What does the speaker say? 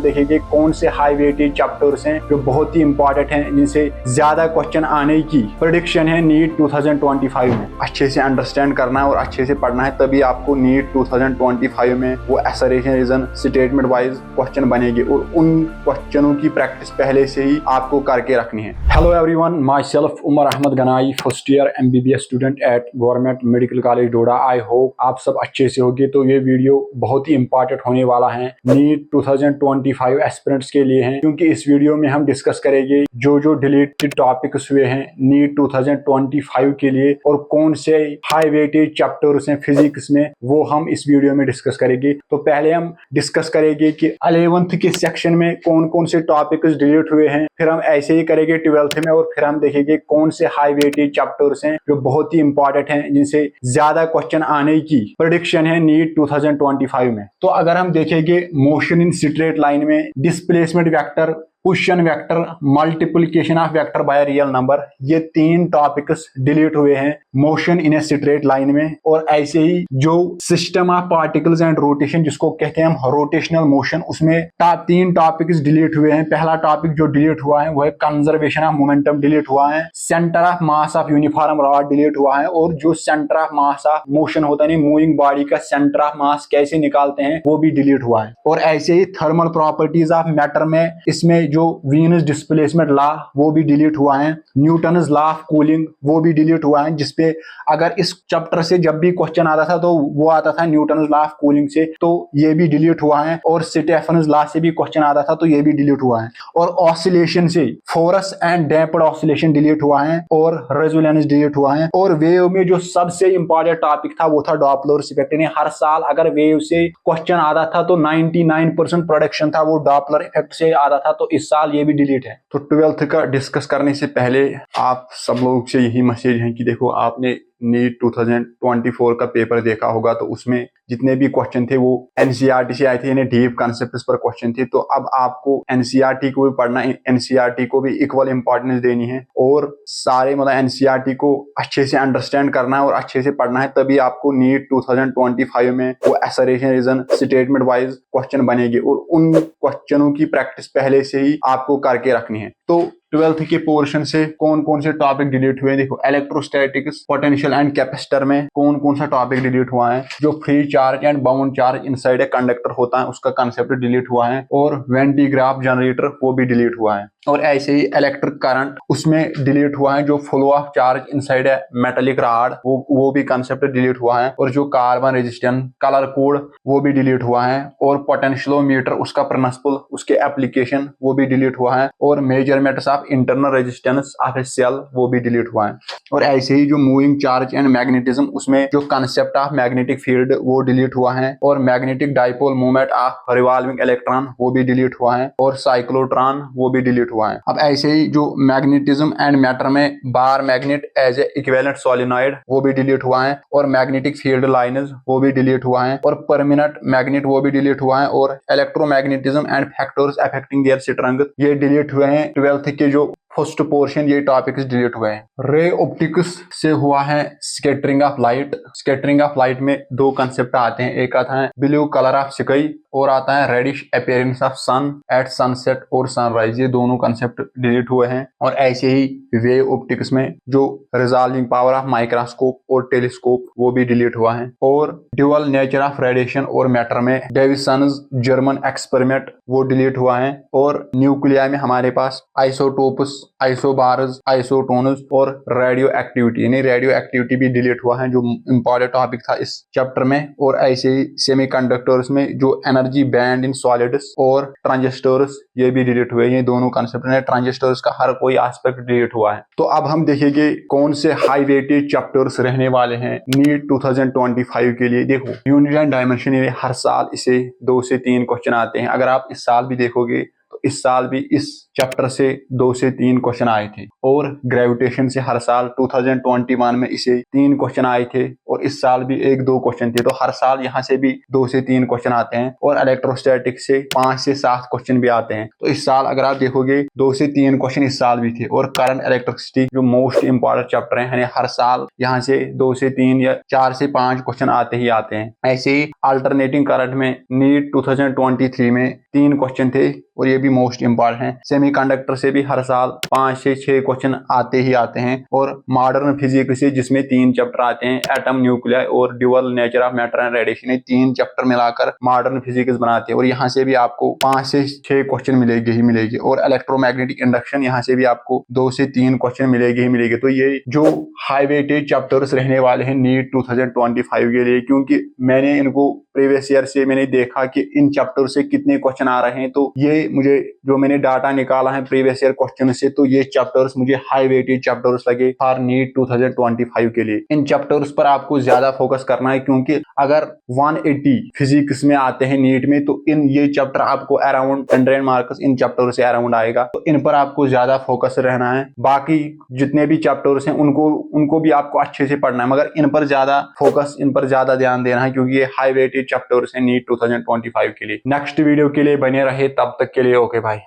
देखेंगे कौन से हाई वेटेज चैप्टर्स हैं जो बहुत ही इंपॉर्टेंट हैं, जिनसे ज्यादा क्वेश्चन आने की प्रेडिक्शन है नीट 2025 में। अच्छे से अंडरस्टैंड करना है और अच्छे से पढ़ना है, तभी आपको नीट 2025 में वो असरेशन रीजन स्टेटमेंट वाइज क्वेश्चन बनेंगे और उन क्वेश्चनों की प्रैक्टिस पहले से ही आपको करके रखनी है। Hello everyone, my self Umar Ahmad Ganai, first year MBBS student at government medical college Doda. I hope आप सब अच्छे से होंगे। तो ये वीडियो बहुत ही इंपॉर्टेंट होने वाला है नीट 2025 एस्पिरेंट्स के लिए है, क्योंकि इस वीडियो में हम डिस्कस करेंगे जो डिलीटेड टॉपिक्स हुए हैं नीट 2025 के लिए और कौन से हाई वेटेज चैप्टर्स हैं फिजिक्स में, वो हम इस वीडियो में डिस्कस करेंगे। तो पहले हम डिस्कस करेंगे कि 11th के सेक्शन में कौन कौन से टॉपिक्स डिलीट हुए हैं, फिर हम ऐसे ही करेंगे 12th में, और फिर हम देखेंगे कौन से हाई वेटेज चैप्टर्स हैं जो बहुत ही इंपॉर्टेंट हैं, जिनसे ज्यादा क्वेश्चन आने की प्रेडिक्शन है नीट 2025 में। तो अगर हम देखेंगे मोशन इन स्ट्रेट लाइन में, displacement vector, question vector, multiplication of vector by real number, ये तीन टॉपिक्स डिलीट हुए हैं motion in a straight line में। और ऐसे ही जो system of particles and rotation, जिसको कहते हैं हम रोटेशनल मोशन, उसमें तीन टॉपिक्स डिलीट हुए हैं। पहला टॉपिक जो डिलीट हुआ है वो है कंजर्वेशन ऑफ मोमेंटम डिलीट हुआ है, centre of mass of uniform rod delete हुआ है, और जो centre of mass of motion होता है, मूविंग बॉडी का सेंटर ऑफ मास कैसे निकालते हैं, वो भी डिलीट हुआ है। और ऐसे ही थर्मल प्रॉपर्टीज ऑफ मैटर में, इसमें जो वीनस डिस्प्लेसमेंट लॉ वो भी डिलीट हुआ है, न्यूटन्स लॉ ऑफ कूलिंग वो भी डिलीट हुआ है, जिसपे अगर इस चैप्टर से जब भी क्वेश्चन आता था तो वो आता था न्यूटन्स लॉ ऑफ कूलिंग से, तो ये भी डिलीट हुआ है। और स्टीफेन्स लॉ से भी क्वेश्चन आता था तो ये भी डिलीट हुआ है। और ऑसिलेशन से force and damped oscillation delete हुआ है, और रेजोनेंस डिलीट हुआ है। और वेव में जो सबसे इंपॉर्टेंट टॉपिक था वो था डॉपलर इफेक्ट। यानी हर साल अगर वेव से क्वेश्चन आता था तो 99% प्रोडक्शन था वो डॉपलर इफेक्ट से आता था, तो इस साल ये भी डिलीट है। तो 12th का डिस्कस करने से पहले आप सब लोग से यही मैसेज है कि देखो, आपने नीट 2024 का पेपर देखा होगा, तो उसमें जितने भी क्वेश्चन थे वो NCERT से आए थे, यानी डीप कॉन्सेप्ट्स पर क्वेश्चन थे। तो अब आपको NCERT को भी पढ़ना है, NCERT को भी इक्वल इंपॉर्टेंस देनी है, और सारे मतलब NCERT को अच्छे से अंडरस्टैंड करना है और अच्छे से पढ़ना है, तभी आपको नीट 2025 में वो असरेशन रीजन स्टेटमेंट वाइज क्वेश्चन बनेंगे और उन क्वेश्चनों की प्रैक्टिस पहले से ही आपको करके रखनी है। तो 12th के पोर्शन से कौन कौन से टॉपिक डिलीट हुए, देखो इलेक्ट्रोस्टैटिक्स, पोटेंशियल एंड कैपेसिटर में कौन कौन सा टॉपिक डिलीट हुआ है, जो free charge and bound charge inside a conductor होता है उसका कंसेप्ट डिलीट हुआ है, और वेंटीग्राफ जनरेटर वो भी डिलीट हुआ है। और ऐसे ही इलेक्ट्रिक करंट, उसमें डिलीट हुआ है जो flow of charge inside a metallic rod, वो भी कंसेप्ट डिलीट हुआ है। और जो कार्बन रेजिस्टेंस, कलर कोड वो भी डिलीट हुआ है। और पोटेंशियोमीटर, उसका प्रिंसिपल, उसके एप्लीकेशन वो भी डिलीट हुआ है। और measurements of internal resistance of a cell वो भी डिलीट हुआ है। और ऐसे ही जो मूविंग चार्ज एंड मैग्नेटिज्म, उसमें जो कंसेप्ट ऑफ मैग्नेटिक फील्ड वो डिलीट हुआ है। और magnetic dipole movement of revolving electron वो भी डिलीट हुआ है। और साइक्लोट्रॉन वो भी डिलीट हुआ है। अब ऐसे ही जो मैग्नेटिज्म एंड मैटर में bar magnet as a equivalent solenoid वो भी डिलीट हुआ है। और मैग्नेटिक फील्ड लाइन्स वो भी डिलीट हुआ है। और परमानेंट मैग्नेट वो भी डिलीट हुआ है। और electromagnetism and factors affecting their strength ये डिलीट हुए हैं। 12th के जो फर्स्ट पोर्शन ये टॉपिक्स डिलीट हुए हैं। रे ऑप्टिक्स से हुआ है scattering of light. Scattering of light में दो कंसेप्ट आते हैं, एक आता है ब्लू कलर ऑफ स्काई और आता है reddish appearance of sun at sunset और सनराइज, ये दोनों कंसेप्ट डिलीट हुए हैं। और ऐसे ही वेव ऑप्टिक्स में जो रिजॉल्विंग पावर ऑफ माइक्रोस्कोप और टेलीस्कोप वो भी डिलीट हुआ है। और ड्यूअल नेचर ऑफ रेडिएशन और मैटर में डेविसन्स जर्मन एक्सपेरिमेंट वो डिलीट हुआ है। और न्यूक्लिया में हमारे पास आइसोटोप्स, आइसोबार्स, आइसोटोन्स और रेडियो एक्टिविटी, यानी रेडियो एक्टिविटी भी डिलीट हुआ है, जो इंपॉर्टेंट टॉपिक था इस चैप्टर में। और ऐसे ही सेमीकंडक्टर्स में जो एनर्जी बैंड इन सॉलिड्स और ट्रांजिस्टर्स ये भी डिलीट हुए। ये दोनों कंसेप्ट में ट्रांजिस्टर्स का हर कोई एस्पेक्ट डिलीट हुआ है। तो अब हम देखेंगे कौन से हाई वेटेज चैप्टर्स रहने वाले हैं नीट 2025 के लिए। देखो, यूनिट एंड डायमेंशन, हर साल इसे 2 से 3 क्वेश्चन आते हैं। अगर आप इस साल भी देखोगे तो इस साल भी इस चैप्टर से 2 से 3 क्वेश्चन आए थे, और ग्रेविटेशन से हर साल 2021 में इसे 3 क्वेश्चन आए थे, और इस साल भी 1-2 क्वेश्चन थे। तो हर साल यहाँ से भी 2 से 3 क्वेश्चन आते हैं, और इलेक्ट्रोस्टैटिक्स से 5 से 7 क्वेश्चन भी आते हैं। तो इस साल अगर आप देखोगे 2 से 3 क्वेश्चन इस साल भी थे, और करंट इलेक्ट्रिसिटी जो मोस्ट इंपॉर्टेंट चैप्टर है, यानी हर साल यहाँ से 2 से 3 या 4 से 5 क्वेश्चन आते ही आते हैं। ऐसे ही अल्टरनेटिंग करंट में नीट 2023 में 3 क्वेश्चन थे, और ये भी मोस्ट इंपॉर्टेंट है। सेमीकंडक्टर से भी हर साल 5 से 6 क्वेश्चन आते ही आते हैं, और मॉडर्न फिजिक्स से जिसमें 3 चैप्टर आते हैं, एटम, न्यूक्लियर और dual nature of matter and radiation, ये 3 चैप्टर मिलाकर मॉडर्न फिजिक्स बनाते हैं, और यहाँ से भी आपको 5 से 6 क्वेश्चन मिलेगी ही मिलेगी। और इलेक्ट्रोमैग्नेटिक इंडक्शन, यहाँ से भी आपको 2 से 3 क्वेश्चन मिलेगी ही मिलेगी। तो ये जो हाई वेटेज चैप्टर्स रहने वाले हैं नीट 2025 के लिए, क्योंकि मैंने इनको प्रीवियस ईयर से मैंने देखा कि इन चैप्टर से कितने क्वेश्चन आ रहे हैं, तो ये मुझे जो मैंने डाटा निकाला है प्रीवियस ईयर क्वेश्चन से, तो ये चैप्टर्स मुझे हाई वेटेज चैप्टर्स लगे फॉर नीट 2025 के लिए। इन चैप्टर्स पर आपको ज्यादा फोकस करना है, क्योंकि अगर 180 फिजिक्स में आते हैं नीट में, तो इन ये चैप्टर आपको अराउंड 100 मार्क्स इन चैप्टर से अराउंड आएगा। तो इन पर आपको ज्यादा फोकस रहना है। बाकी जितने भी चैप्टर्स हैं उनको भी आपको अच्छे से पढ़ना है, मगर इन पर ज्यादा फोकस, इन पर ज्यादा ध्यान देना है, क्योंकि ये हाई वेटेज चैप्टर्स हैं नीट 2025 के लिए। नेक्स्ट वीडियो के लिए बने रहे, तब तक के लिए ओके भाई।